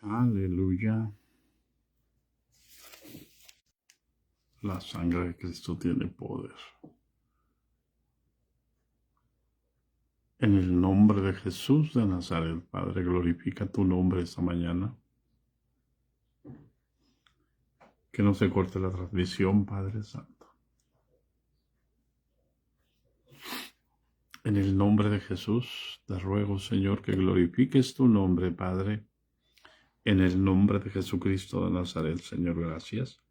Aleluya. La sangre de Cristo tiene poder. En el nombre de Jesús de Nazaret, Padre, glorifica tu nombre esta mañana. Que no se corte la transmisión, Padre Santo. En el nombre de Jesús, te ruego, Señor, que glorifiques tu nombre, Padre. En el nombre de Jesucristo de Nazaret, Señor, gracias.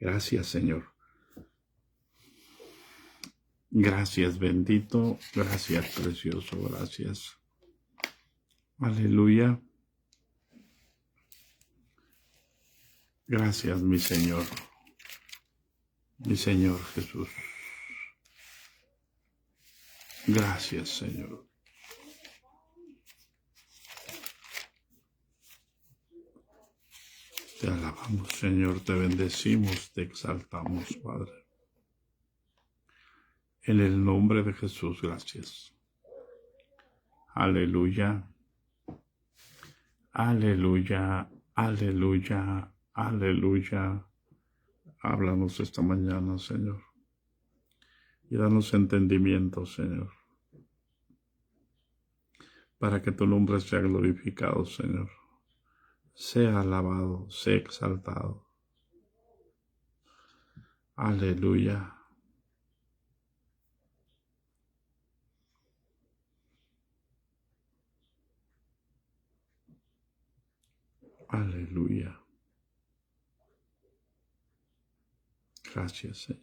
Gracias, Señor. Gracias, bendito. Gracias, precioso. Gracias. Aleluya. Gracias, mi Señor Jesús. Gracias, Señor. Te alabamos, Señor, te bendecimos, te exaltamos, Padre. En el nombre de Jesús, gracias. Aleluya. Aleluya. Aleluya. Aleluya. Háblanos esta mañana, Señor. Y danos entendimiento, Señor. Para que tu nombre sea glorificado, Señor. Sea alabado, sea exaltado. Aleluya. Aleluya. Gracias, Señor.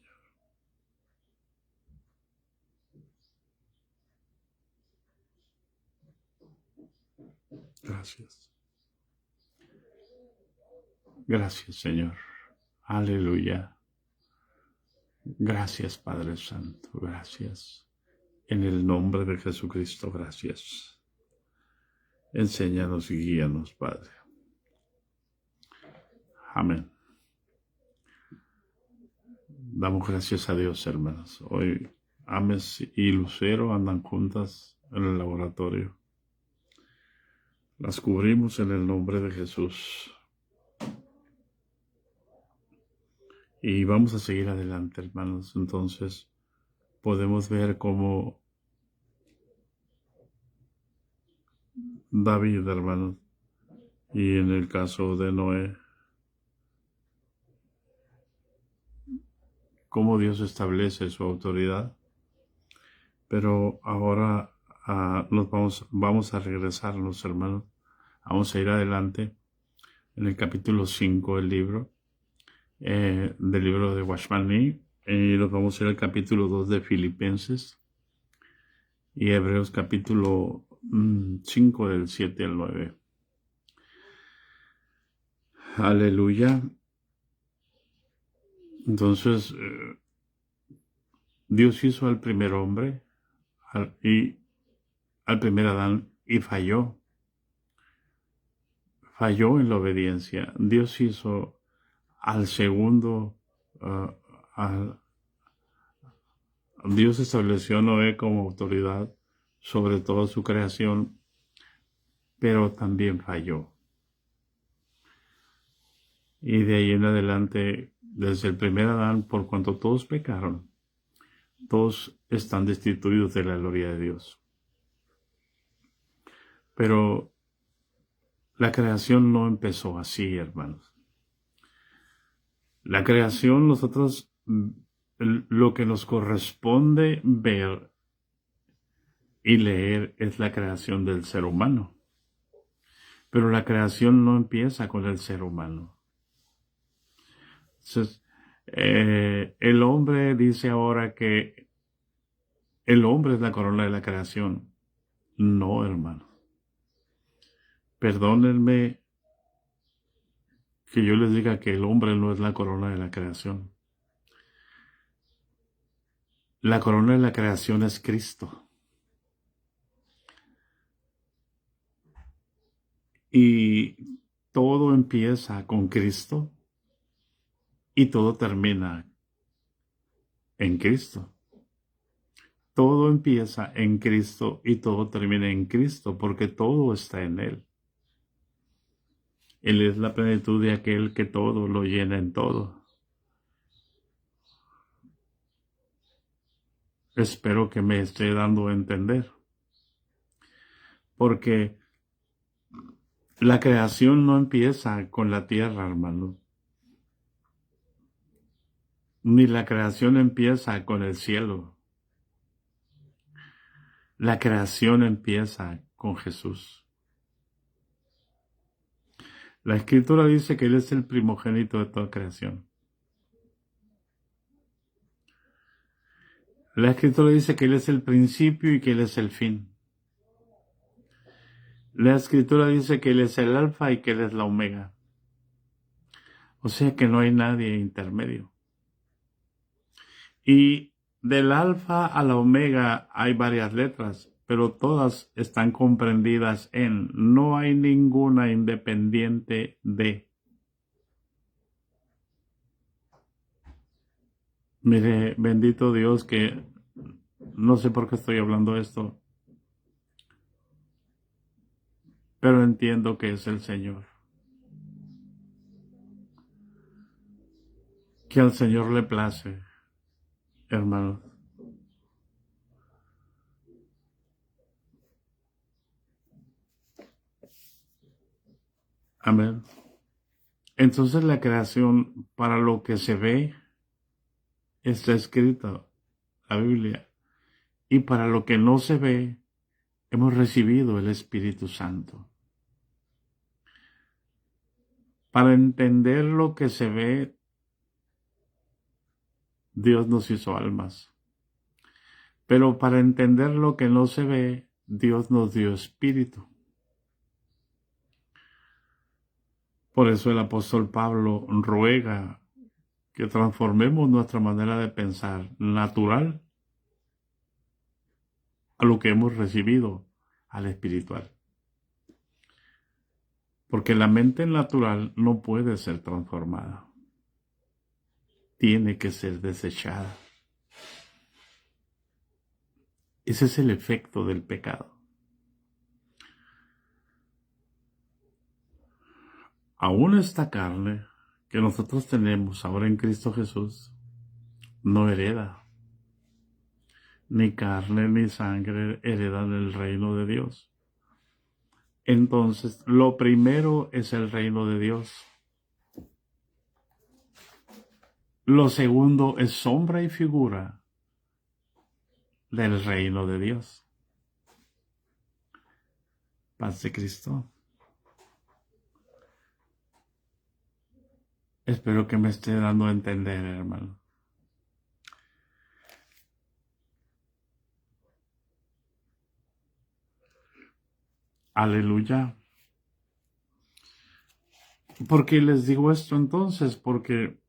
Gracias. Gracias, Señor. Aleluya. Gracias, Padre Santo. Gracias. En el nombre de Jesucristo, gracias. Enséñanos y guíanos, Padre. Amén. Damos gracias a Dios, hermanos. Hoy Ames y Lucero andan juntas en el laboratorio. Las cubrimos en el nombre de Jesús. Y vamos a seguir adelante, hermanos. Entonces, podemos ver cómo David, hermanos, y en el caso de Noé, cómo Dios establece su autoridad. Pero ahora vamos a regresarnos, hermanos. Vamos a ir adelante en el capítulo 5 del libro de Watchman Nee. Y nos vamos a ir al capítulo 2 de Filipenses y Hebreos capítulo 5 del 7 al 9. Aleluya. Entonces, Dios hizo al primer hombre al primer Adán y falló. Falló en la obediencia. Dios hizo al segundo, Dios estableció a Noé como autoridad sobre toda su creación, pero también falló. Y de ahí en adelante, desde el primer Adán, por cuanto todos pecaron, todos están destituidos de la gloria de Dios. Pero la creación no empezó así, hermanos. La creación, nosotros, lo que nos corresponde ver y leer es la creación del ser humano. Pero la creación no empieza con el ser humano. Entonces, el hombre dice ahora que el hombre es la corona de la creación. No, hermano. Perdónenme que yo les diga que el hombre no es la corona de la creación. La corona de la creación es Cristo. Y todo empieza con Cristo y todo termina en Cristo. Todo empieza en Cristo y todo termina en Cristo porque todo está en Él. Él es la plenitud de aquel que todo lo llena en todo. Espero que me esté dando a entender. Porque la creación no empieza con la tierra, hermano. Ni la creación empieza con el cielo. La creación empieza con Jesús. La Escritura dice que Él es el primogénito de toda creación. La Escritura dice que Él es el principio y que Él es el fin. La Escritura dice que Él es el alfa y que Él es la omega. O sea que no hay nadie intermedio. Y del alfa a la omega hay varias letras, pero todas están comprendidas en, no hay ninguna independiente de. Mire, bendito Dios que no sé por qué estoy hablando esto, pero entiendo que es el Señor. Que al Señor le place, hermanos. Amén. Entonces la creación, para lo que se ve, está escrita, la Biblia. Y para lo que no se ve, hemos recibido el Espíritu Santo. Para entender lo que se ve, Dios nos hizo almas. Pero para entender lo que no se ve, Dios nos dio espíritu. Por eso el apóstol Pablo ruega que transformemos nuestra manera de pensar natural a lo que hemos recibido, al espiritual. Porque la mente natural no puede ser transformada. Tiene que ser desechada. Ese es el efecto del pecado. Aún esta carne que nosotros tenemos ahora en Cristo Jesús no hereda. Ni carne ni sangre heredan el reino de Dios. Entonces, lo primero es el reino de Dios. Lo segundo es sombra y figura del reino de Dios. Paz de Cristo. Espero que me esté dando a entender, hermano. Aleluya. ¿Por qué les digo esto entonces? Porque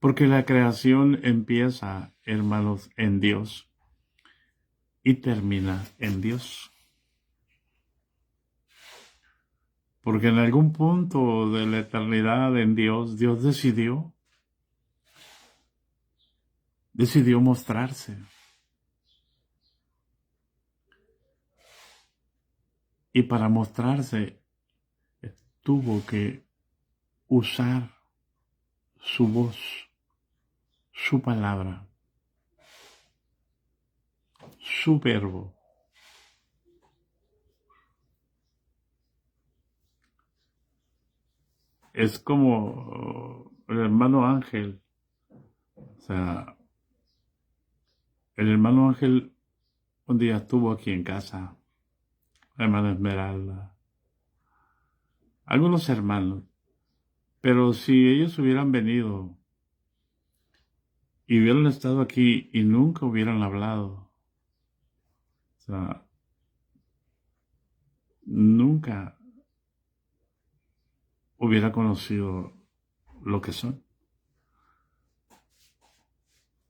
la creación empieza, hermanos, en Dios y termina en Dios. Porque en algún punto de la eternidad en Dios, Dios decidió mostrarse. Y para mostrarse, tuvo que usar su voz, su palabra, su verbo. Es como el hermano Ángel. O sea, el hermano Ángel un día estuvo aquí en casa, la hermana Esmeralda, algunos hermanos. Pero si ellos hubieran venido y hubieran estado aquí y nunca hubieran hablado, o sea, nunca hubiera conocido lo que son.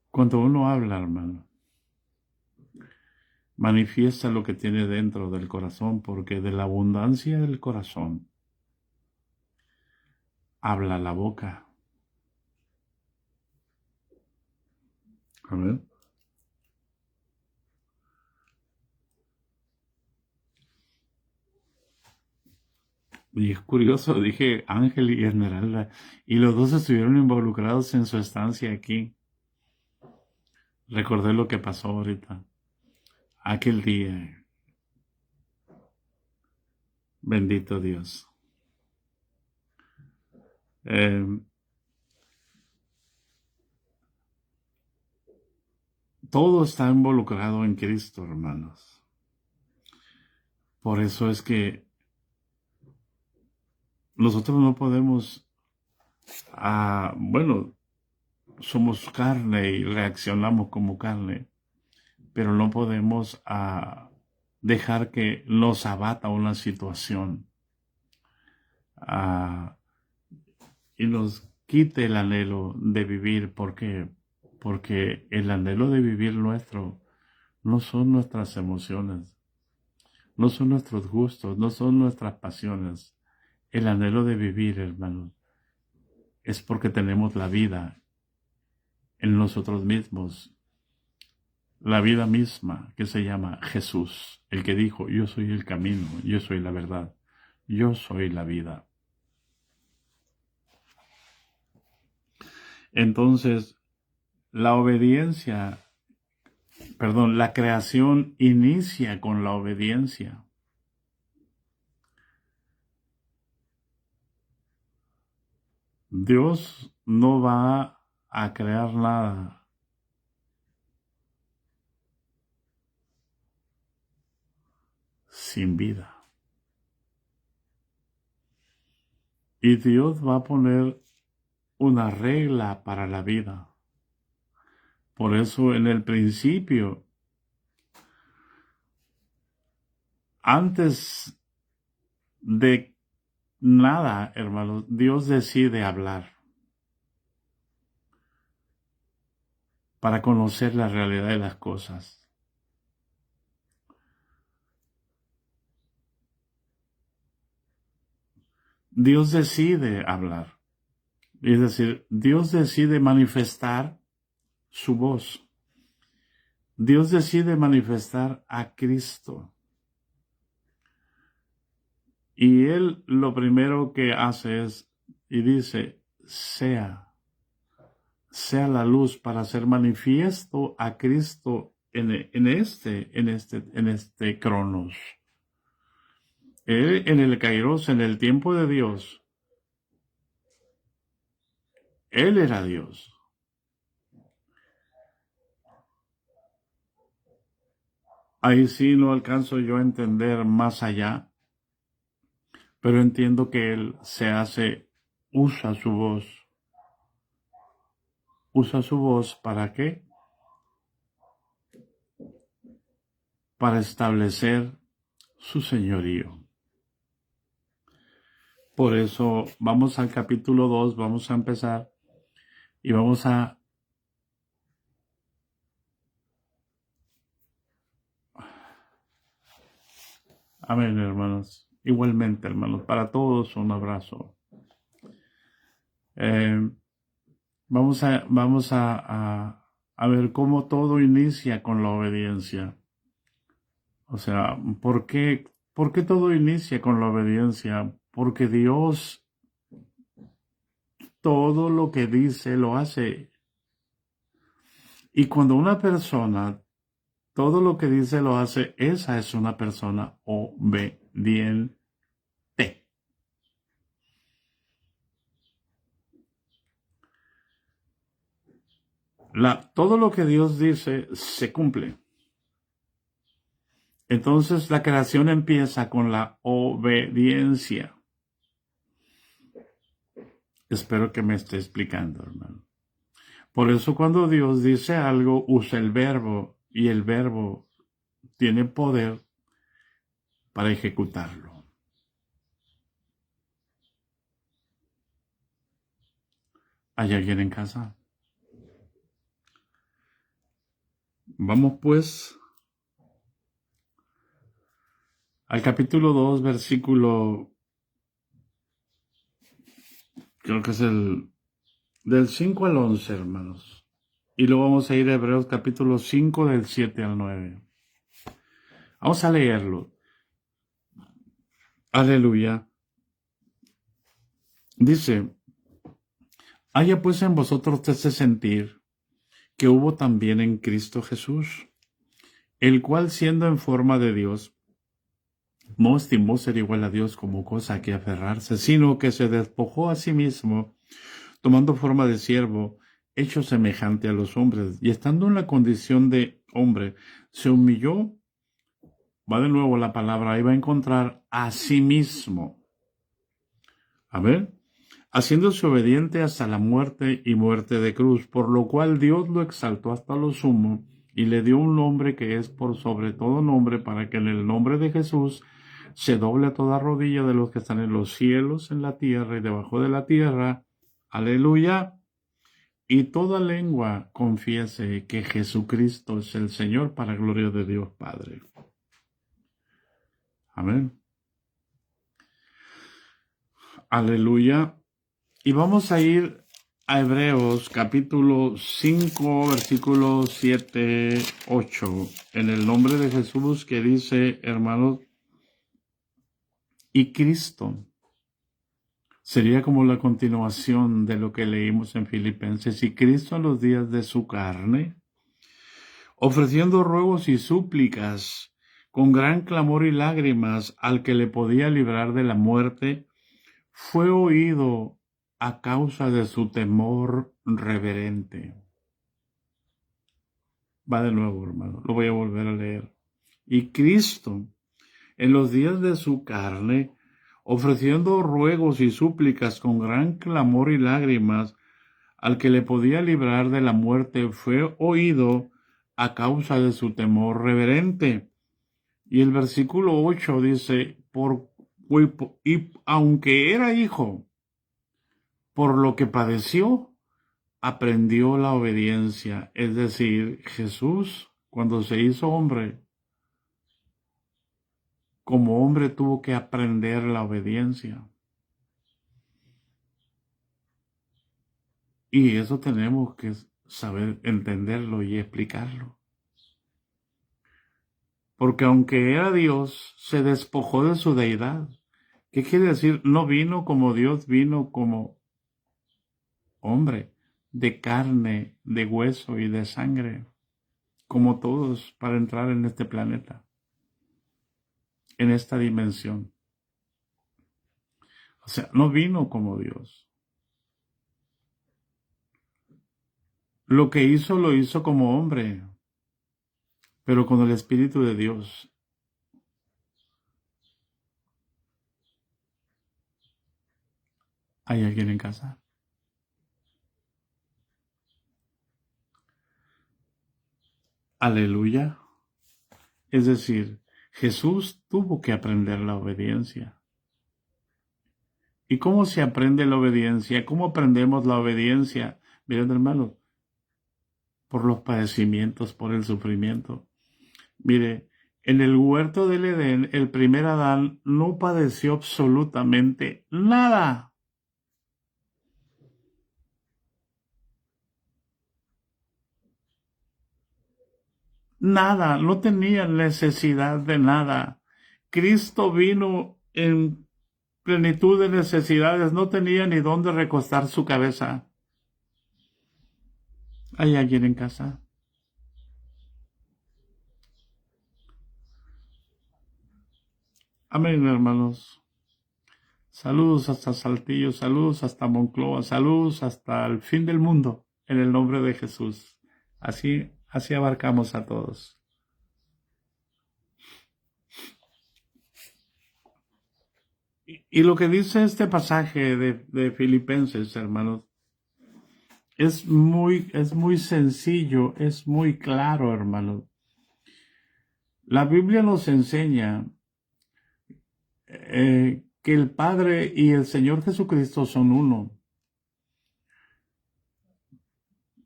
Cuando uno habla, hermano, manifiesta lo que tiene dentro del corazón, porque de la abundancia del corazón habla la boca. Amén. Y es curioso, dije Ángel y Esmeralda, y los dos estuvieron involucrados en su estancia aquí. Recordé lo que pasó ahorita, aquel día. Bendito Dios. Eh, todo está involucrado en Cristo, hermanos. Por eso es que nosotros no podemos, bueno, somos carne y reaccionamos como carne, pero no podemos dejar que nos abata una situación ah, y nos quite el anhelo de vivir, porque el anhelo de vivir nuestro no son nuestras emociones, no son nuestros gustos, no son nuestras pasiones. El anhelo de vivir, hermanos, es porque tenemos la vida en nosotros mismos, la vida misma que se llama Jesús, el que dijo, yo soy el camino, yo soy la verdad, yo soy la vida. Entonces, la obediencia, perdón, la creación inicia con la obediencia. Dios no va a crear nada sin vida. Y Dios va a poner una regla para la vida. Por eso en el principio, antes de nada, hermanos, Dios decide hablar para conocer la realidad de las cosas. Dios decide hablar. Es decir, Dios decide manifestar su voz. Dios decide manifestar a Cristo. Y Él lo primero que hace es, y dice, sea la luz para hacer manifiesto a Cristo en este Cronos. Él en el Kairos, en el tiempo de Dios, Él era Dios. Ahí sí no alcanzo yo a entender más allá, pero entiendo que Él usa su voz. ¿Usa su voz para qué? Para establecer su señorío. Por eso vamos al capítulo 2, vamos a empezar y vamos a amén, hermanos. Igualmente, hermanos, para todos un abrazo. Vamos a ver cómo todo inicia con la obediencia. O sea, ¿por qué todo inicia con la obediencia? Porque Dios todo lo que dice lo hace. Y cuando una persona todo lo que dice lo hace, esa es una persona obediente. Todo lo que Dios dice se cumple. Entonces la creación empieza con la obediencia. Espero que me esté explicando, hermano. Por eso cuando Dios dice algo, usa el verbo, y el verbo tiene poder para ejecutarlo. ¿Hay alguien en casa? Vamos pues al capítulo 2, versículo, creo que es del 5 al 11, hermanos. Y luego vamos a ir a Hebreos capítulo 5 del 7 al 9. Vamos a leerlo. Aleluya. Dice, haya pues en vosotros ese sentir que hubo también en Cristo Jesús, el cual siendo en forma de Dios, no estimó ser igual a Dios como cosa a que aferrarse, sino que se despojó a sí mismo, tomando forma de siervo, hecho semejante a los hombres, y estando en la condición de hombre, se humilló, va de nuevo la palabra, ahí va a encontrar a sí mismo. A ver, haciéndose obediente hasta la muerte y muerte de cruz, por lo cual Dios lo exaltó hasta lo sumo y le dio un nombre que es por sobre todo nombre, para que en el nombre de Jesús se doble a toda rodilla de los que están en los cielos, en la tierra y debajo de la tierra. Aleluya. Y toda lengua confiese que Jesucristo es el Señor, para gloria de Dios Padre. Amén. Aleluya. Y vamos a ir a Hebreos capítulo 5, versículos 7, 8, en el nombre de Jesús, que dice, hermanos, y Cristo sería como la continuación de lo que leímos en Filipenses, y Cristo en los días de su carne, ofreciendo ruegos y súplicas con gran clamor y lágrimas al que le podía librar de la muerte, fue oído a causa de su temor reverente. Va de nuevo, hermano, lo voy a volver a leer. Y Cristo, en los días de su carne, ofreciendo ruegos y súplicas con gran clamor y lágrimas al que le podía librar de la muerte, fue oído a causa de su temor reverente. Y el versículo 8 dice, y aunque era hijo, por lo que padeció, aprendió la obediencia. Es decir, Jesús, cuando se hizo hombre, como hombre tuvo que aprender la obediencia. Y eso tenemos que saber entenderlo y explicarlo. Porque aunque era Dios, se despojó de su deidad. ¿Qué quiere decir? No vino como Dios, vino como hombre, de carne, de hueso y de sangre, como todos, para entrar en este planeta, en esta dimensión. O sea, no vino como Dios. Lo que hizo, lo hizo como hombre, pero con el Espíritu de Dios. ¿Hay alguien en casa? Aleluya. Es decir, Jesús tuvo que aprender la obediencia. ¿Y cómo se aprende la obediencia? ¿Cómo aprendemos la obediencia? Miren, hermano, por los padecimientos, por el sufrimiento. Mire, en el huerto del Edén, el primer Adán no padeció absolutamente nada. Nada, no tenía necesidad de nada. Cristo vino en plenitud de necesidades, no tenía ni dónde recostar su cabeza. ¿Hay alguien en casa? Amén, hermanos. Saludos hasta Saltillo, saludos hasta Monclova, saludos hasta el fin del mundo, en el nombre de Jesús. Así abarcamos a todos. Y lo que dice este pasaje de Filipenses, hermanos, es muy sencillo, es muy claro, hermanos. La Biblia nos enseña que el Padre y el Señor Jesucristo son uno.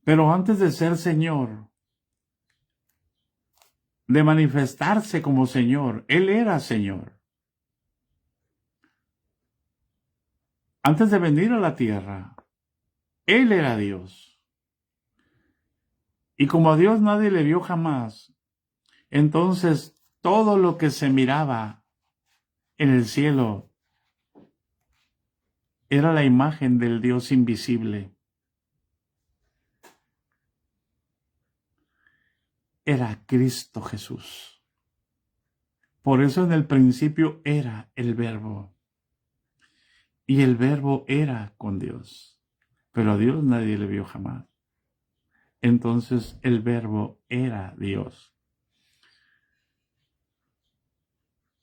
Pero antes de ser Señor, de manifestarse como Señor, Él era Señor. Antes de venir a la tierra, Él era Dios. Y como a Dios nadie le vio jamás, entonces todo lo que se miraba en el cielo era la imagen del Dios invisible. Era Cristo Jesús. Por eso en el principio era el Verbo. Y el Verbo era con Dios. Pero a Dios nadie le vio jamás. Entonces el Verbo era Dios.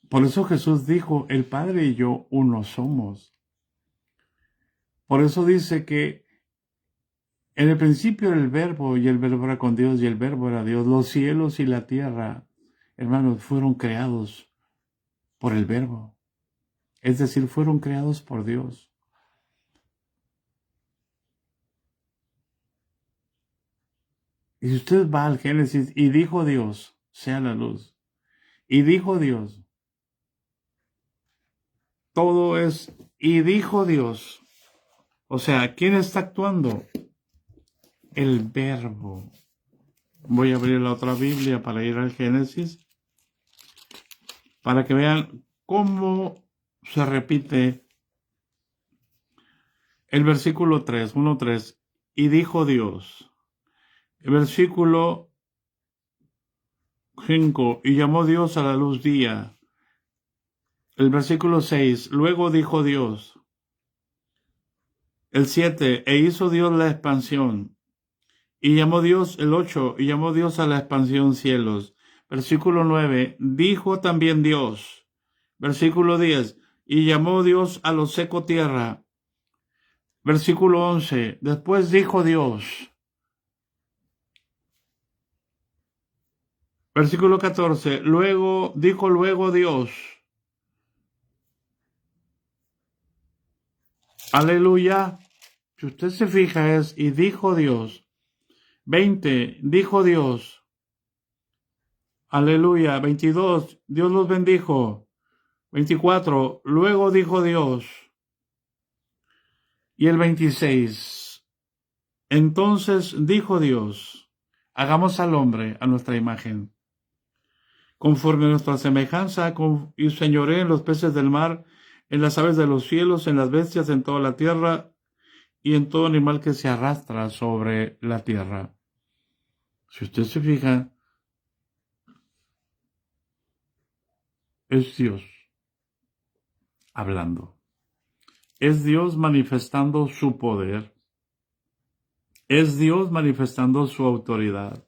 Por eso Jesús dijo, el Padre y yo uno somos. Por eso dice que en el principio era el Verbo, y el Verbo era con Dios, y el Verbo era Dios. Los cielos y la tierra, hermanos, fueron creados por el Verbo. Es decir, fueron creados por Dios. Y si usted va al Génesis, y dijo Dios, sea la luz. Y dijo Dios. Todo es, y dijo Dios. O sea, ¿quién está actuando? El Verbo. Voy a abrir la otra Biblia para ir al Génesis, para que vean cómo se repite el versículo 3, 1:3. Y dijo Dios. El versículo 5. Y llamó Dios a la luz día. El versículo 6. Luego dijo Dios. El 7. E hizo Dios la expansión. Y llamó Dios, el 8. Y llamó Dios a la expansión cielos. Versículo 9. Dijo también Dios. Versículo 10. Y llamó Dios a lo seco tierra. Versículo 11. Después dijo Dios. Versículo 14. Luego Dios. Aleluya. Si usted se fija es, y dijo Dios. 20. Dijo Dios. Aleluya. 22. Dios los bendijo. 24. Luego dijo Dios. Y el 26. Entonces dijo Dios. Hagamos al hombre a nuestra imagen, conforme a nuestra semejanza, y señoree en los peces del mar, en las aves de los cielos, en las bestias, en toda la tierra, y en todo animal que se arrastra sobre la tierra. Si usted se fija, es Dios hablando. Es Dios manifestando su poder. Es Dios manifestando su autoridad.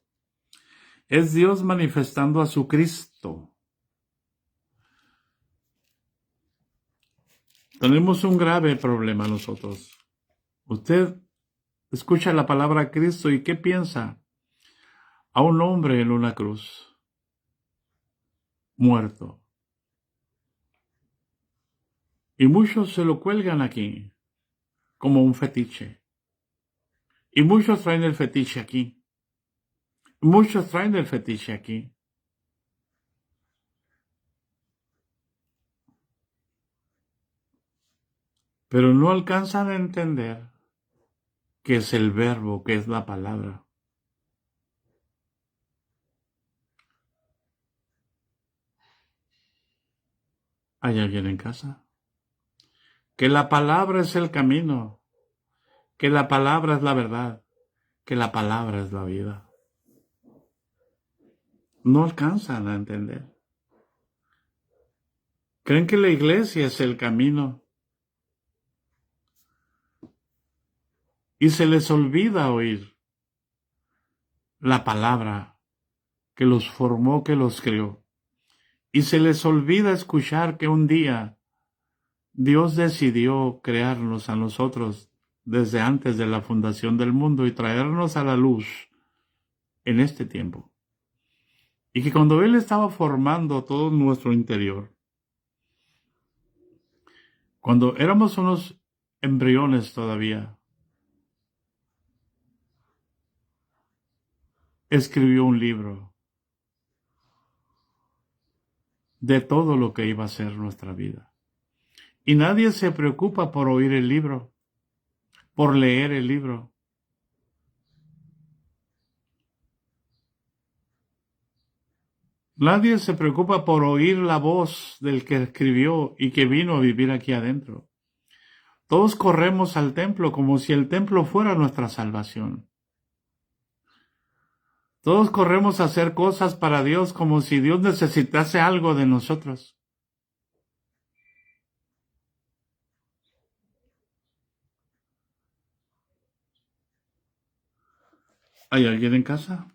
Es Dios manifestando a su Cristo. Tenemos un grave problema nosotros. Usted escucha la palabra Cristo y ¿qué piensa? A un hombre en una cruz, muerto. Y muchos se lo cuelgan aquí, como un fetiche. Y muchos traen el fetiche aquí. Muchos traen el fetiche aquí. Pero no alcanzan a entender que es el verbo, que es la palabra. ¿Hay alguien en casa? Que la palabra es el camino, que la palabra es la verdad, que la palabra es la vida. No alcanzan a entender. Creen que la iglesia es el camino. Y se les olvida oír la palabra que los formó, que los creó. Y se les olvida escuchar que un día Dios decidió crearnos a nosotros desde antes de la fundación del mundo y traernos a la luz en este tiempo. Y que cuando Él estaba formando todo nuestro interior, cuando éramos unos embriones todavía, escribió un libro de todo lo que iba a ser nuestra vida. Y nadie se preocupa por oír el libro, por leer el libro. Nadie se preocupa por oír la voz del que escribió y que vino a vivir aquí adentro. Todos corremos al templo como si el templo fuera nuestra salvación. Todos corremos a hacer cosas para Dios como si Dios necesitase algo de nosotros. ¿Hay alguien en casa?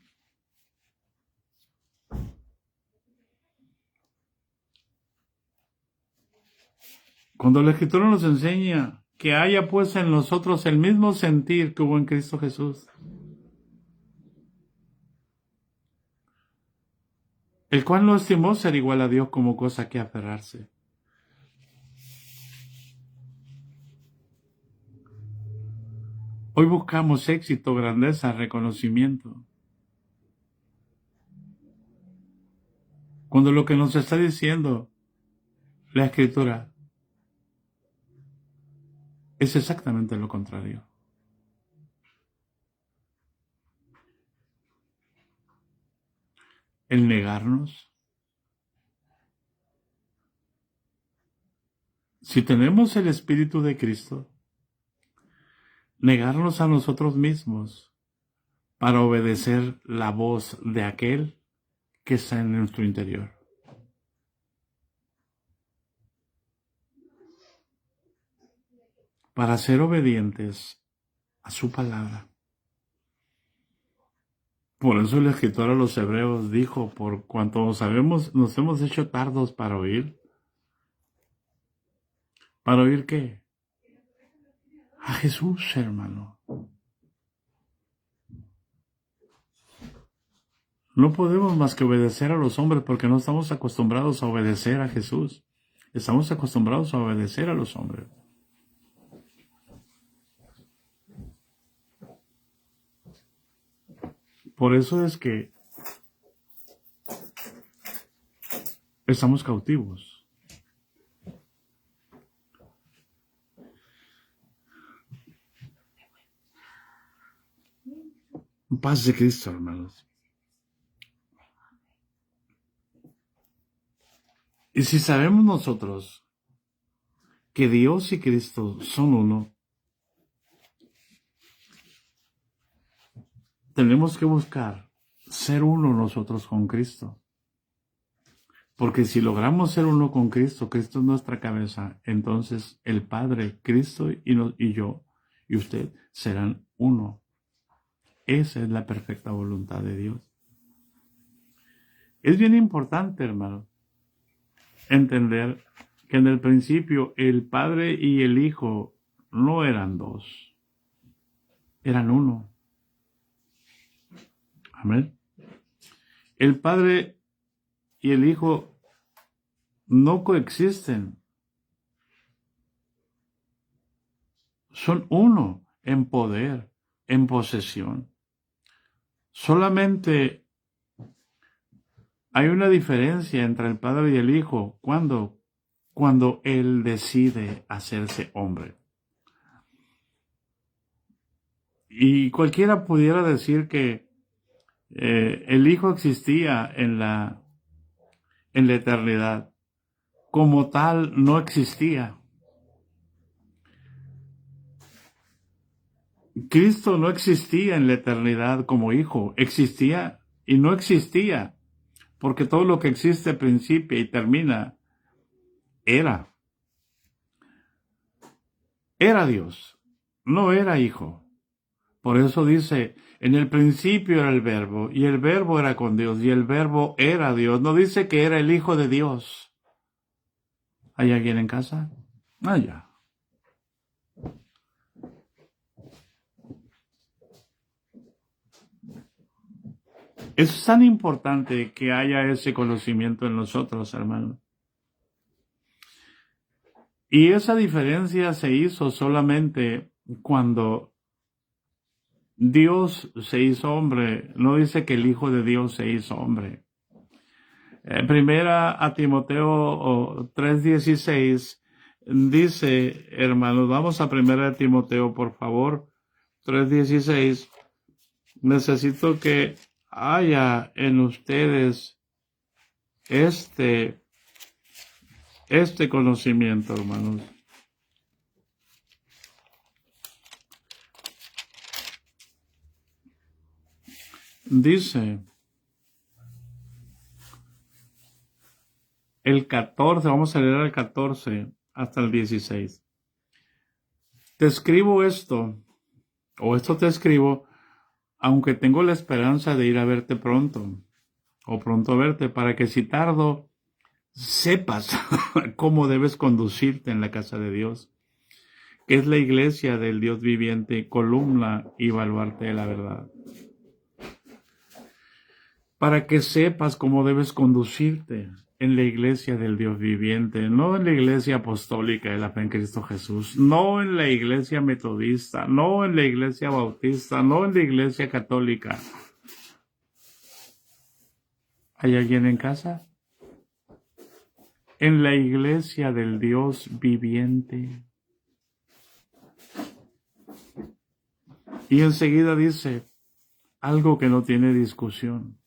Cuando la Escritura nos enseña que haya pues en nosotros el mismo sentir que hubo en Cristo Jesús, el cual no estimó ser igual a Dios como cosa que aferrarse. Hoy buscamos éxito, grandeza, reconocimiento. Cuando lo que nos está diciendo la Escritura es exactamente lo contrario. El negarnos. Si tenemos el Espíritu de Cristo, negarnos a nosotros mismos para obedecer la voz de aquel que está en nuestro interior. Para ser obedientes a su palabra. Por eso el escritor a los Hebreos dijo, por cuanto sabemos, nos hemos hecho tardos para oír. ¿Para oír qué? A Jesús, hermano. No podemos más que obedecer a los hombres porque no estamos acostumbrados a obedecer a Jesús. Estamos acostumbrados a obedecer a los hombres. Por eso es que estamos cautivos. Paz de Cristo, hermanos. Y si sabemos nosotros que Dios y Cristo son uno, tenemos que buscar ser uno nosotros con Cristo. Porque si logramos ser uno con Cristo, Cristo es nuestra cabeza, entonces el Padre, Cristo y yo y usted serán uno. Esa es la perfecta voluntad de Dios. Es bien importante, hermano, entender que en el principio el Padre y el Hijo no eran dos, eran uno. Amén. El Padre y el Hijo no coexisten. Son uno en poder, en posesión. Solamente hay una diferencia entre el Padre y el Hijo cuando Él decide hacerse hombre. Y cualquiera pudiera decir que el Hijo existía en la eternidad. Como tal, no existía. Cristo no existía en la eternidad como Hijo. Existía y no existía. Porque todo lo que existe principia y termina era Dios, no era Hijo. Por eso dice, en el principio era el Verbo, y el Verbo era con Dios, y el Verbo era Dios. No dice que era el Hijo de Dios. ¿Hay alguien en casa? Ya. Es tan importante que haya ese conocimiento en nosotros, hermanos. Y esa diferencia se hizo solamente cuando Dios se hizo hombre. No dice que el Hijo de Dios se hizo hombre. Primera a Timoteo 3:16 dice, hermanos, vamos a Primera de Timoteo, por favor, 3:16. Necesito que haya en ustedes este conocimiento, hermanos. dice el 14, vamos a leer el 14 hasta el 16. Te escribo esto, o esto te escribo, aunque tengo la esperanza de ir a verte pronto, o pronto a verte, para que si tardo, sepas cómo debes conducirte en la casa de Dios, que es la iglesia del Dios viviente, columna y baluarte de la verdad. Para que sepas cómo debes conducirte en la iglesia del Dios viviente, no en la iglesia apostólica de la fe en Cristo Jesús, no en la iglesia metodista, no en la iglesia bautista, no en la iglesia católica. ¿Hay alguien en casa? En la iglesia del Dios viviente. Y enseguida dice algo que no tiene discusión.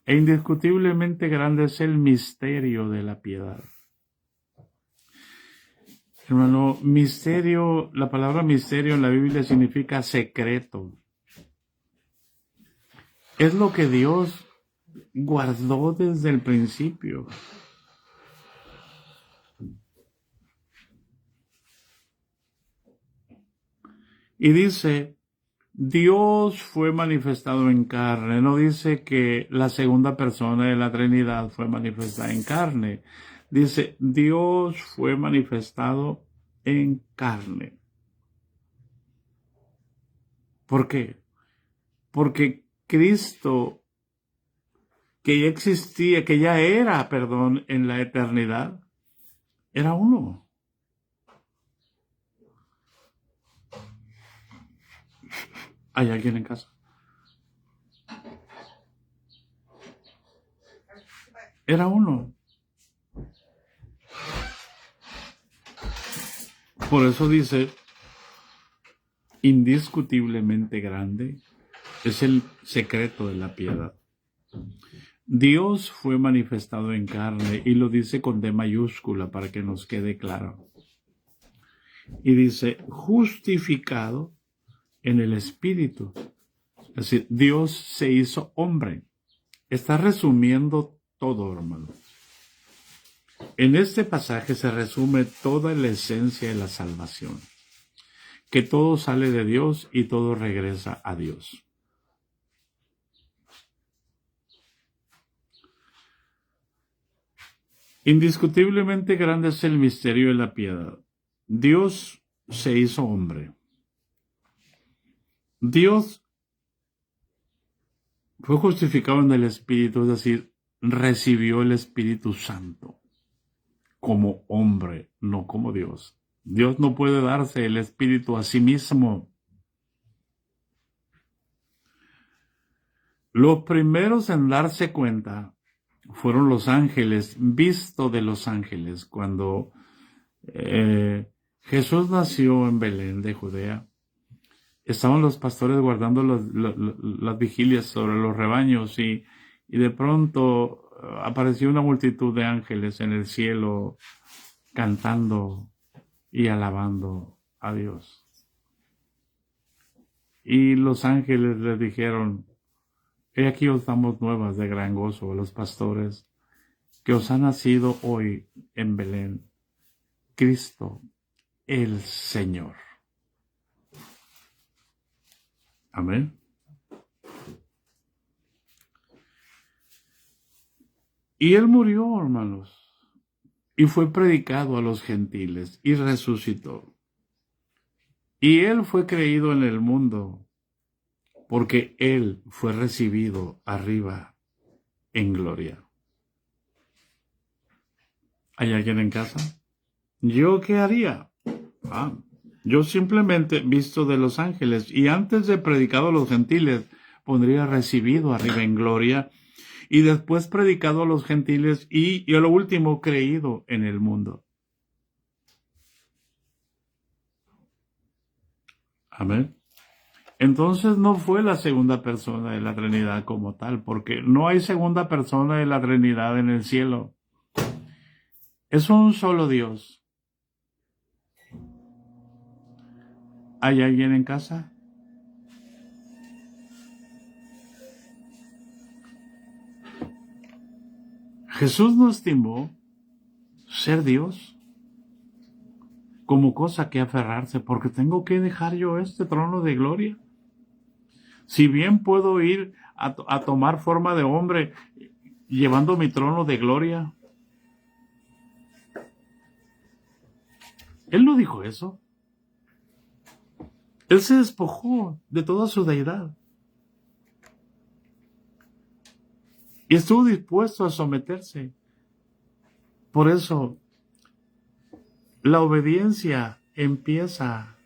E indiscutiblemente grande es el misterio de la piedad. Hermano, misterio, la palabra misterio en la Biblia significa secreto. Es lo que Dios guardó desde el principio. Y dice, Dios fue manifestado en carne. No dice que la segunda persona de la Trinidad fue manifestada en carne. Dice, Dios fue manifestado en carne. ¿Por qué? Porque Cristo, que ya existía, que ya era, en la eternidad, era uno. ¿Hay alguien en casa? Era uno. Por eso dice, indiscutiblemente grande es el secreto de la piedad. Dios fue manifestado en carne y lo dice con D mayúscula para que nos quede claro. Y dice, justificado en el Espíritu. Es decir, Dios se hizo hombre. Está resumiendo todo, hermano. En este pasaje se resume toda la esencia de la salvación. Que todo sale de Dios y todo regresa a Dios. Indiscutiblemente grande es el misterio de la piedad. Dios se hizo hombre. Dios fue justificado en el Espíritu, es decir, recibió el Espíritu Santo como hombre, no como Dios. Dios no puede darse el Espíritu a sí mismo. Los primeros en darse cuenta fueron los ángeles, visto de los ángeles, cuando Jesús nació en Belén de Judea. Estaban los pastores guardando las vigilias sobre los rebaños y de pronto apareció una multitud de ángeles en el cielo cantando y alabando a Dios. Y los ángeles les dijeron, he aquí os damos nuevas de gran gozo a los pastores, que os ha nacido hoy en Belén Cristo el Señor. Amén. Y Él murió, hermanos, y fue predicado a los gentiles, y resucitó. Y Él fue creído en el mundo, porque Él fue recibido arriba en gloria. ¿Hay alguien en casa? ¿Yo qué haría? Yo simplemente visto de los ángeles, y antes de predicado a los gentiles, pondría recibido arriba en gloria, y después predicado a los gentiles, y a lo último creído en el mundo. Amén. Entonces no fue la segunda persona de la Trinidad como tal, porque no hay segunda persona de la Trinidad en el cielo. Es un solo Dios. ¿Hay alguien en casa? Jesús no estimó ser Dios como cosa que aferrarse, porque tengo que dejar yo este trono de gloria. Si bien puedo ir a tomar forma de hombre llevando mi trono de gloria. Él no dijo eso. Él se despojó de toda su deidad y estuvo dispuesto a someterse. Por eso, la obediencia empieza,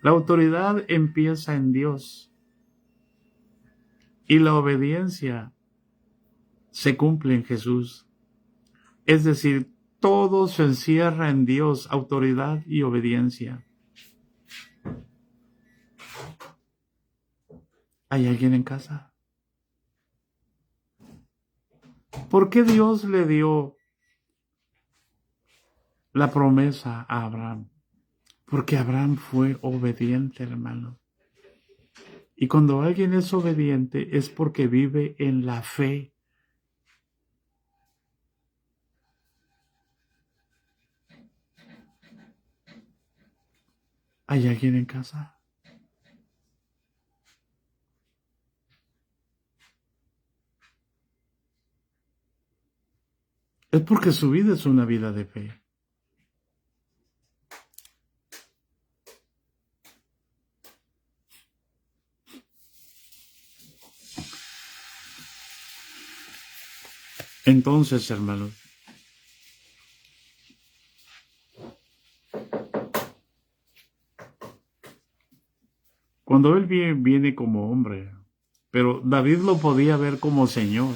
la autoridad empieza en Dios y la obediencia se cumple en Jesús. Es decir, todo se encierra en Dios, autoridad y obediencia. ¿Hay alguien en casa? ¿Por qué Dios le dio la promesa a Abraham? Porque Abraham fue obediente, hermano. Y cuando alguien es obediente es porque vive en la fe. ¿Hay alguien en casa? Es porque su vida es una vida de fe. Entonces, hermanos, cuando él viene como hombre, pero David lo podía ver como Señor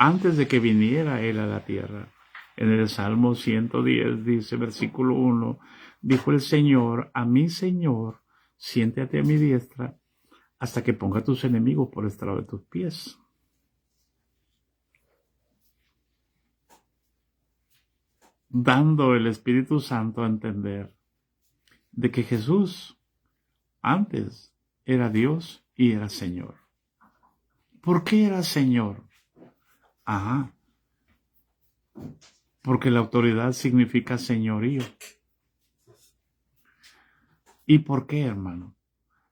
antes de que viniera él a la tierra. En el Salmo 110 dice, versículo 1, dijo el Señor, a mi Señor, siéntate a mi diestra hasta que ponga a tus enemigos por estrado de tus pies. Dando el Espíritu Santo a entender de que Jesús antes era Dios y era Señor. ¿Por qué era Señor? Ajá. Porque la autoridad significa señorío. ¿Y por qué, hermano?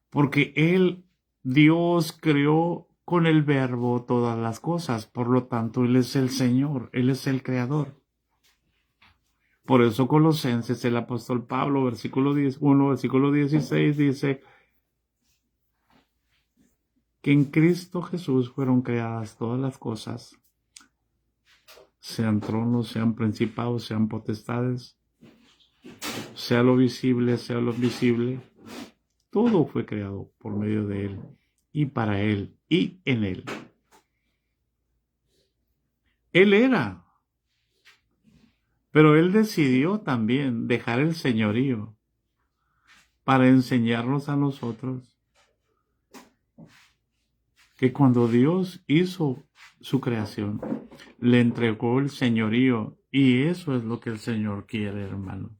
Porque Dios creó con el verbo todas las cosas, por lo tanto, Él es el Señor, Él es el Creador. Por eso Colosenses, el apóstol Pablo, versículo 1, versículo 16, dice que en Cristo Jesús fueron creadas todas las cosas, sean tronos, sean principados, sean potestades, sea lo visible, sea lo invisible, todo fue creado por medio de Él y para Él y en Él. Él era, pero Él decidió también dejar el señorío para enseñarnos a nosotros que cuando Dios hizo su creación, le entregó el señorío y eso es lo que el Señor quiere, hermano.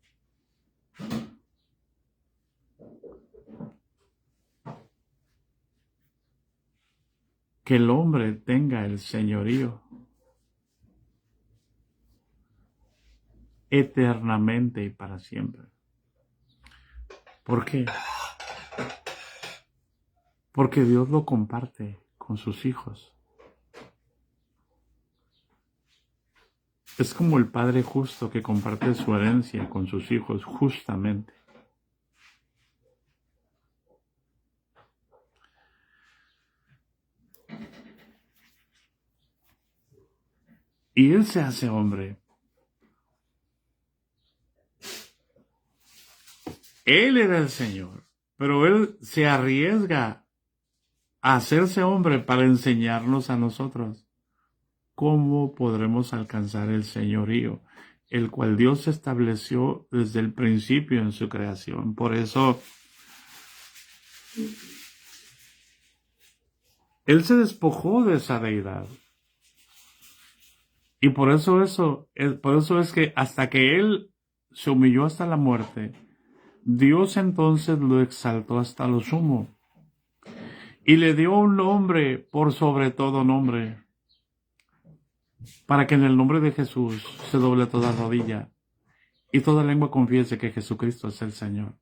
Que el hombre tenga el señorío eternamente y para siempre. ¿Por qué? Porque Dios lo comparte con sus hijos. Es como el Padre justo que comparte su herencia con sus hijos justamente. Y Él se hace hombre. Él era el Señor, pero Él se arriesga a hacerse hombre para enseñarnos a nosotros cómo podremos alcanzar el señorío, el cual Dios estableció desde el principio en su creación. Por eso, Él se despojó de esa deidad. Y por eso es que hasta que Él se humilló hasta la muerte, Dios entonces lo exaltó hasta lo sumo y le dio un nombre por sobre todo nombre. para que en el nombre de Jesús se doble toda rodilla y toda lengua confiese que Jesucristo es el Señor.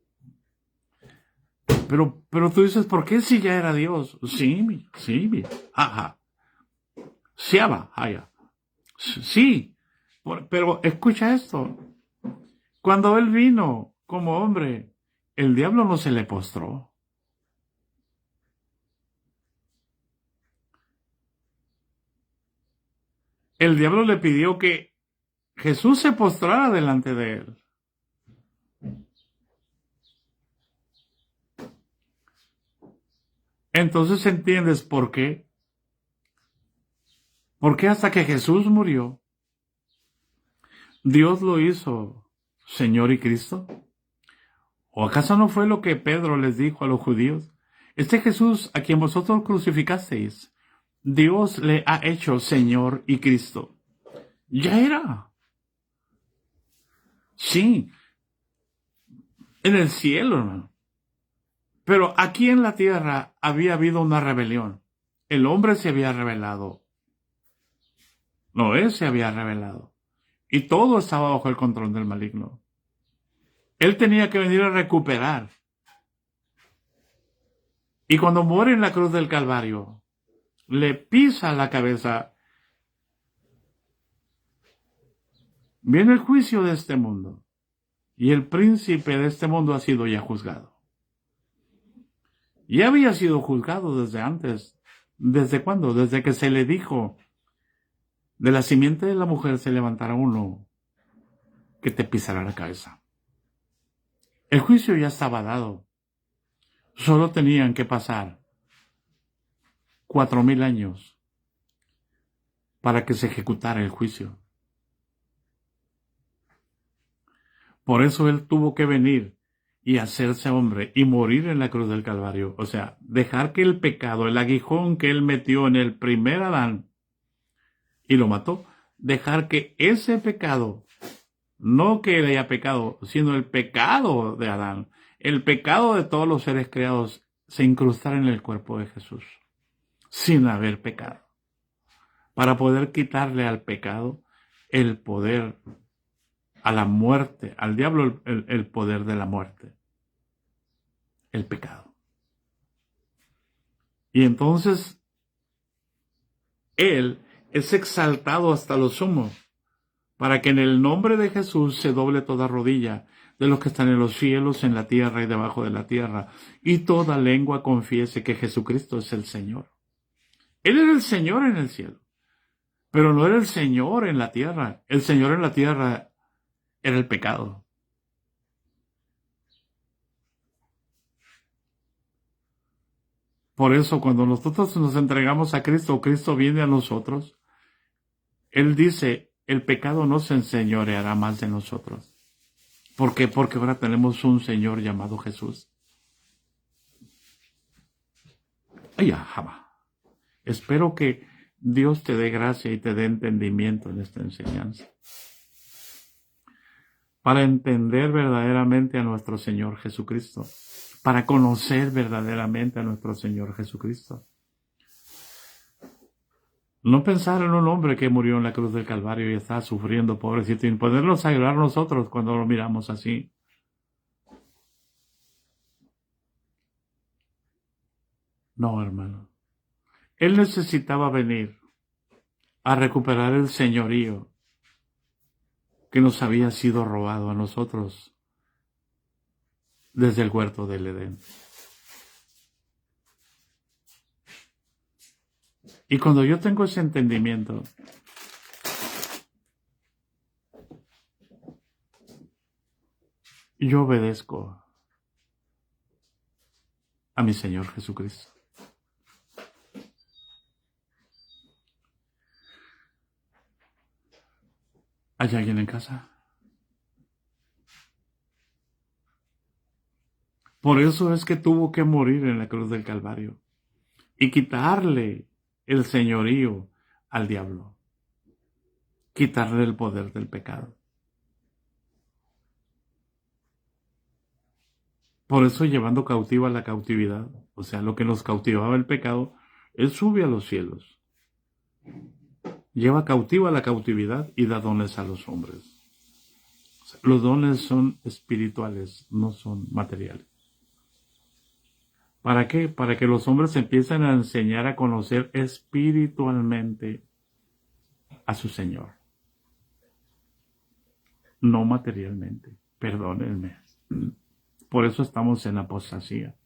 Pero tú dices, ¿por qué si ya era Dios? Sí, ajá. Siaba, haya. Sí, pero escucha esto. Cuando Él vino como hombre, el diablo no se le postró. El diablo le pidió que Jesús se postrara delante de Él. Entonces entiendes por qué. Porque hasta que Jesús murió, Dios lo hizo Señor y Cristo. ¿O acaso no fue lo que Pedro les dijo a los judíos? Este Jesús a quien vosotros crucificasteis, Dios le ha hecho Señor y Cristo. Ya era. Sí, en el cielo, hermano. Pero aquí en la tierra había habido una rebelión. El hombre se había rebelado. Noé se había rebelado. Y todo estaba bajo el control del maligno. Él tenía que venir a recuperar. Y cuando muere en la cruz del Calvario, le pisa la cabeza. Viene el juicio de este mundo. Y el príncipe de este mundo ha sido ya juzgado. Ya había sido juzgado desde antes. ¿Desde cuándo? Desde que se le dijo, de la simiente de la mujer se levantará uno que te pisará la cabeza. El juicio ya estaba dado. Solo tenían que pasar 4000 años para que se ejecutara el juicio. Por eso Él tuvo que venir y hacerse hombre y morir en la cruz del Calvario. O sea, dejar que el pecado, el aguijón que Él metió en el primer Adán y lo mató, dejar que ese pecado, no que él haya pecado, sino el pecado de Adán, el pecado de todos los seres creados, se incrustara en el cuerpo de Jesús, sin haber pecado, para poder quitarle al pecado el poder, a la muerte, al diablo el poder de la muerte, el pecado. Y entonces, Él es exaltado hasta lo sumo, para que en el nombre de Jesús se doble toda rodilla de los que están en los cielos, en la tierra y debajo de la tierra, y toda lengua confiese que Jesucristo es el Señor. Él era el Señor en el cielo, pero no era el Señor en la tierra. El Señor en la tierra era el pecado. Por eso cuando nosotros nos entregamos a Cristo, Cristo viene a nosotros. Él dice, el pecado no se enseñoreará más de nosotros. ¿Por qué? Porque ahora tenemos un Señor llamado Jesús. Ay, jamás. Espero que Dios te dé gracia y te dé entendimiento en esta enseñanza, para entender verdaderamente a nuestro Señor Jesucristo, para conocer verdaderamente a nuestro Señor Jesucristo. No pensar en un hombre que murió en la cruz del Calvario y está sufriendo, pobrecito, y podernos ayudar nosotros cuando lo miramos así. No, hermano. Él necesitaba venir a recuperar el señorío que nos había sido robado a nosotros desde el huerto del Edén. Y cuando yo tengo ese entendimiento, yo obedezco a mi Señor Jesucristo. ¿Hay alguien en casa? Por eso es que tuvo que morir en la cruz del Calvario y quitarle el señorío al diablo, quitarle el poder del pecado. Por eso, llevando cautiva la cautividad, o sea, lo que nos cautivaba el pecado, Él sube a los cielos. lleva cautiva la cautividad y da dones a los hombres. Los dones son espirituales, no son materiales. ¿Para qué? Para que los hombres empiecen a enseñar a conocer espiritualmente a su Señor. No materialmente. Perdónenme. Por eso estamos en apostasía.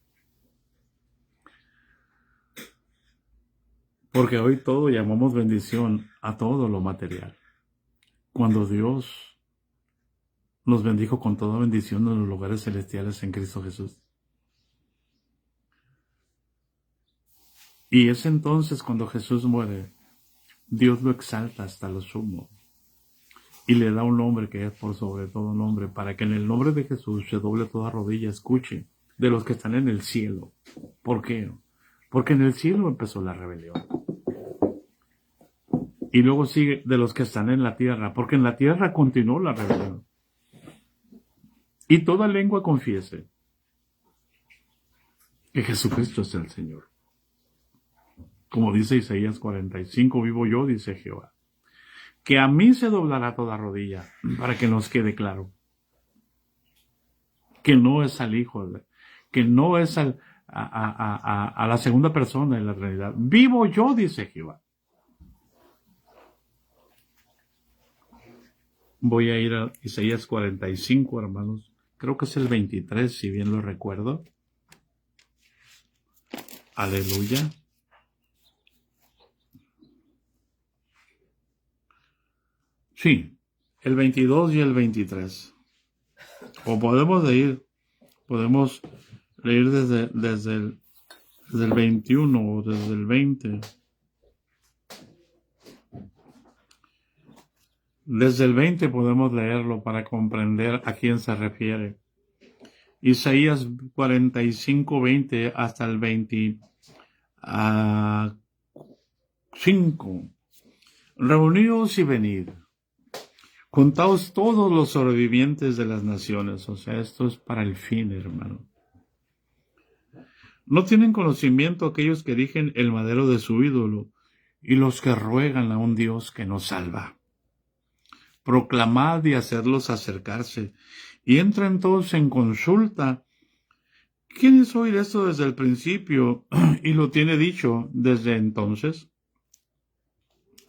Porque hoy todo llamamos bendición a todo lo material. Cuando Dios nos bendijo con toda bendición en los lugares celestiales en Cristo Jesús. Y es entonces cuando Jesús muere, Dios lo exalta hasta lo sumo y le da un nombre que es por sobre todo nombre, para que en el nombre de Jesús se doble toda rodilla, escuche, de los que están en el cielo. ¿Por qué? Porque en el cielo empezó la rebelión. Y luego sigue de los que están en la tierra, porque en la tierra continuó la rebelión. Y toda lengua confiese que Jesucristo es el Señor. Como dice Isaías 45, vivo yo, dice Jehová, que a mí se doblará toda rodilla, para que nos quede claro que no es al Hijo, que no es a la segunda persona de la Trinidad. Vivo yo, dice Jehová. Voy a ir a Isaías 45, hermanos. Creo que es el 23, si bien lo recuerdo. Aleluya. Sí, el 22 y el 23. O podemos leer desde el 21 o desde el 20. Desde el 20 podemos leerlo para comprender a quién se refiere. Isaías 45, 20 hasta el 25. Reuníos y venid. Contaos todos los sobrevivientes de las naciones. O sea, esto es para el fin, hermano. No tienen conocimiento aquellos que erigen el madero de su ídolo y los que ruegan a un Dios que nos salva. Proclamad y hacedlos acercarse, y entren todos en consulta. ¿Quién hizo oír esto desde el principio y lo tiene dicho desde entonces?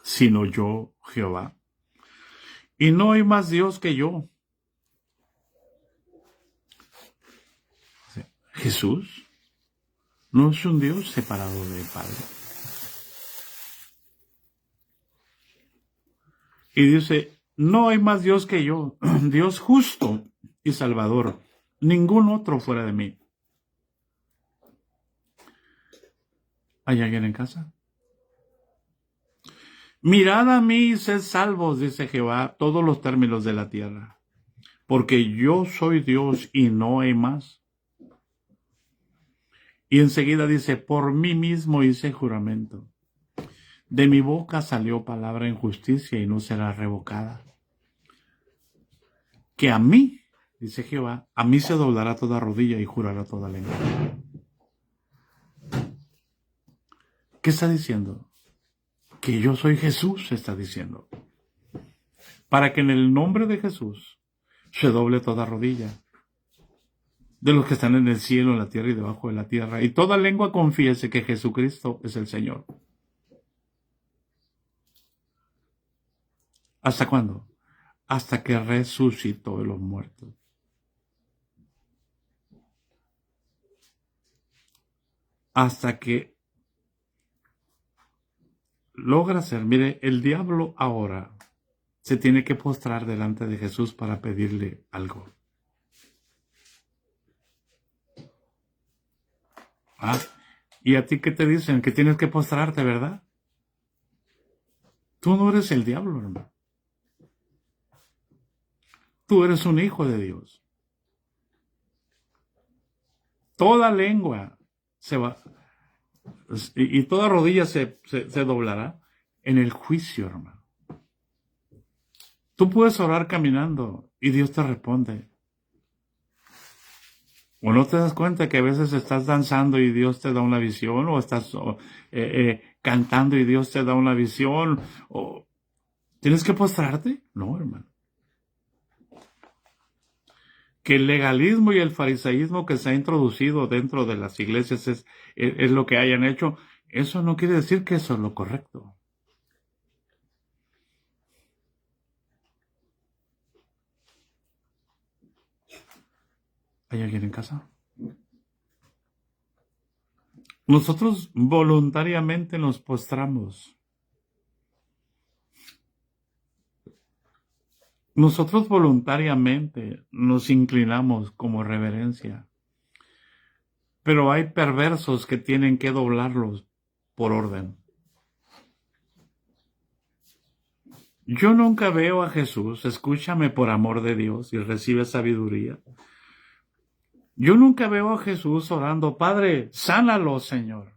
Sino yo, Jehová. Y no hay más Dios que yo. Jesús no es un Dios separado del Padre. Y dice, no hay más Dios que yo, Dios justo y salvador, ningún otro fuera de mí. ¿Hay alguien en casa? Mirad a mí y sed salvos, dice Jehová, todos los términos de la tierra, porque yo soy Dios y no hay más. Y enseguida dice, por mí mismo hice juramento. De mi boca salió palabra en justicia y no será revocada. Que a mí, dice Jehová, a mí se doblará toda rodilla y jurará toda lengua. ¿Qué está diciendo? Que yo soy Jesús, está diciendo. Para que en el nombre de Jesús se doble toda rodilla. De los que están en el cielo, en la tierra y debajo de la tierra. Y toda lengua confiese que Jesucristo es el Señor. ¿Hasta cuándo? Hasta que resucitó de los muertos. Hasta que logra ser. Mire, el diablo ahora se tiene que postrar delante de Jesús para pedirle algo. ¿Y a ti qué te dicen? Que tienes que postrarte, ¿verdad? Tú no eres el diablo, hermano. Tú eres un hijo de Dios. Toda lengua se va, y toda rodilla se doblará en el juicio, hermano. Tú puedes orar caminando y Dios te responde. ¿O no te das cuenta que a veces estás danzando y Dios te da una visión? ¿O estás cantando y Dios te da una visión? ¿Tienes que postrarte? No, hermano. Que el legalismo y el fariseísmo que se ha introducido dentro de las iglesias es lo que hayan hecho, eso no quiere decir que eso es lo correcto. ¿Hay alguien en casa? Nosotros voluntariamente nos postramos. Nosotros voluntariamente nos inclinamos como reverencia. Pero hay perversos que tienen que doblarlos por orden. Yo nunca veo a Jesús, escúchame por amor de Dios y recibe sabiduría. Yo nunca veo a Jesús orando, Padre, sánalo, Señor.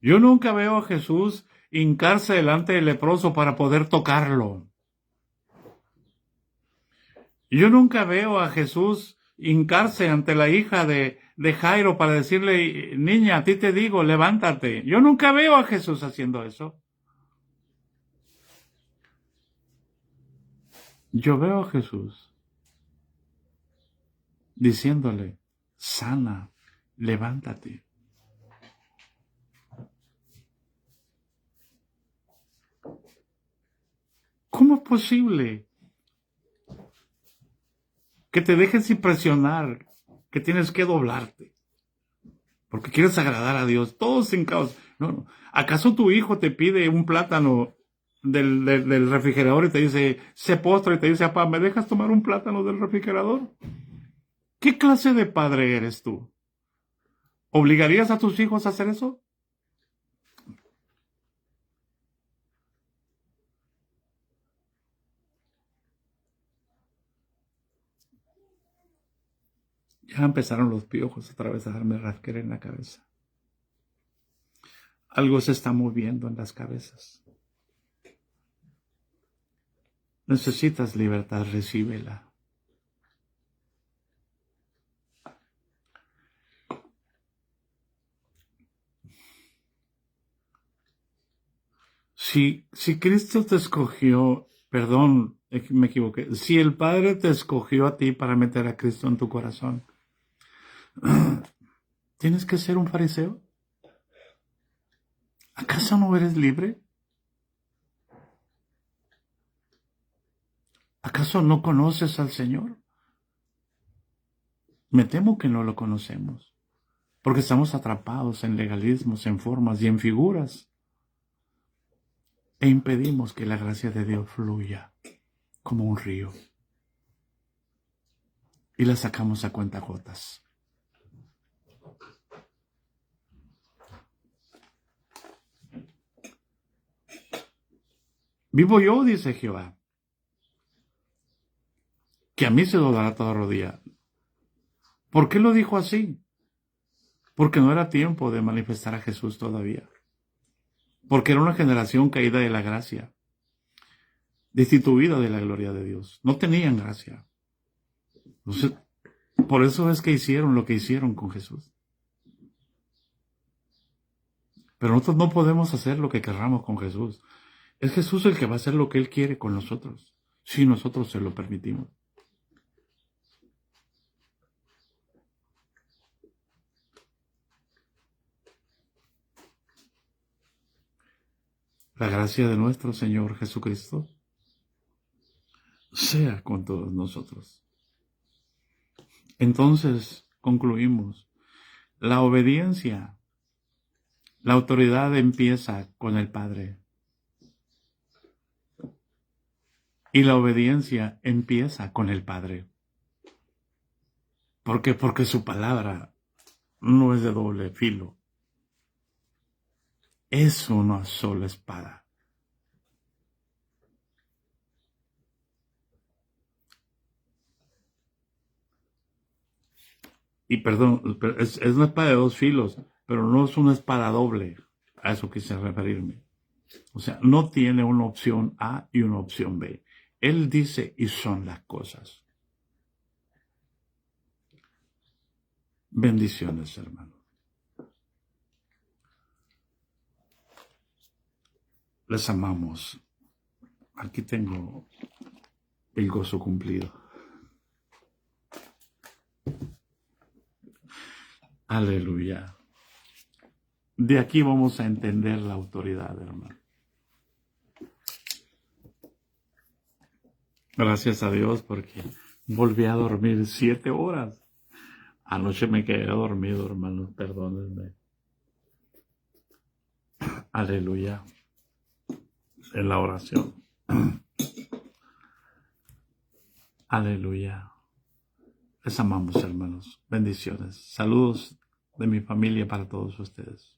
Yo nunca veo a Jesús hincarse delante del leproso para poder tocarlo. Yo nunca veo a Jesús hincarse ante la hija de Jairo para decirle, niña, a ti te digo, levántate. Yo nunca veo a Jesús haciendo eso. Yo veo a Jesús diciéndole, sana, levántate. ¿Cómo es posible que te dejes impresionar, que tienes que doblarte? Porque quieres agradar a Dios, todos sin caos. No. ¿Acaso tu hijo te pide un plátano del refrigerador y te dice, se postra y te dice, papá, ¿me dejas tomar un plátano del refrigerador? ¿Qué clase de padre eres tú? ¿Obligarías a tus hijos a hacer eso? Ya empezaron los piojos otra vez a darme rasquera en la cabeza. Algo se está moviendo en las cabezas. Necesitas libertad, recíbela. Si Cristo te escogió, perdón, me equivoqué, si el Padre te escogió a ti para meter a Cristo en tu corazón, ¿tienes que ser un fariseo? ¿Acaso no eres libre? ¿Acaso no conoces al Señor? Me temo que no lo conocemos, porque estamos atrapados en legalismos, en formas y en figuras, e impedimos que la gracia de Dios fluya como un río, y la sacamos a cuentagotas. Vivo yo, dice Jehová, que a mí se doblará toda rodilla. ¿Por qué lo dijo así? Porque no era tiempo de manifestar a Jesús todavía. Porque era una generación caída de la gracia, destituida de la gloria de Dios. No tenían gracia. Entonces, por eso es que hicieron lo que hicieron con Jesús. Pero nosotros no podemos hacer lo que querramos con Jesús. Es Jesús el que va a hacer lo que Él quiere con nosotros, si nosotros se lo permitimos. La gracia de nuestro Señor Jesucristo sea con todos nosotros. Entonces, concluimos. La obediencia, la autoridad empieza con el Padre. Y la obediencia empieza con el Padre. ¿Por qué? Porque su palabra no es de doble filo. Es una sola espada. Y perdón, es una espada de dos filos, pero no es una espada doble. A eso quise referirme. O sea, no tiene una opción A y una opción B. Él dice y son las cosas. Bendiciones, hermano. Les amamos. Aquí tengo el gozo cumplido. Aleluya. De aquí vamos a entender la autoridad, hermano. Gracias a Dios porque volví a dormir 7 horas. Anoche me quedé dormido, hermanos, perdónenme. Aleluya. En la oración. Aleluya. Les amamos, hermanos. Bendiciones. Saludos de mi familia para todos ustedes.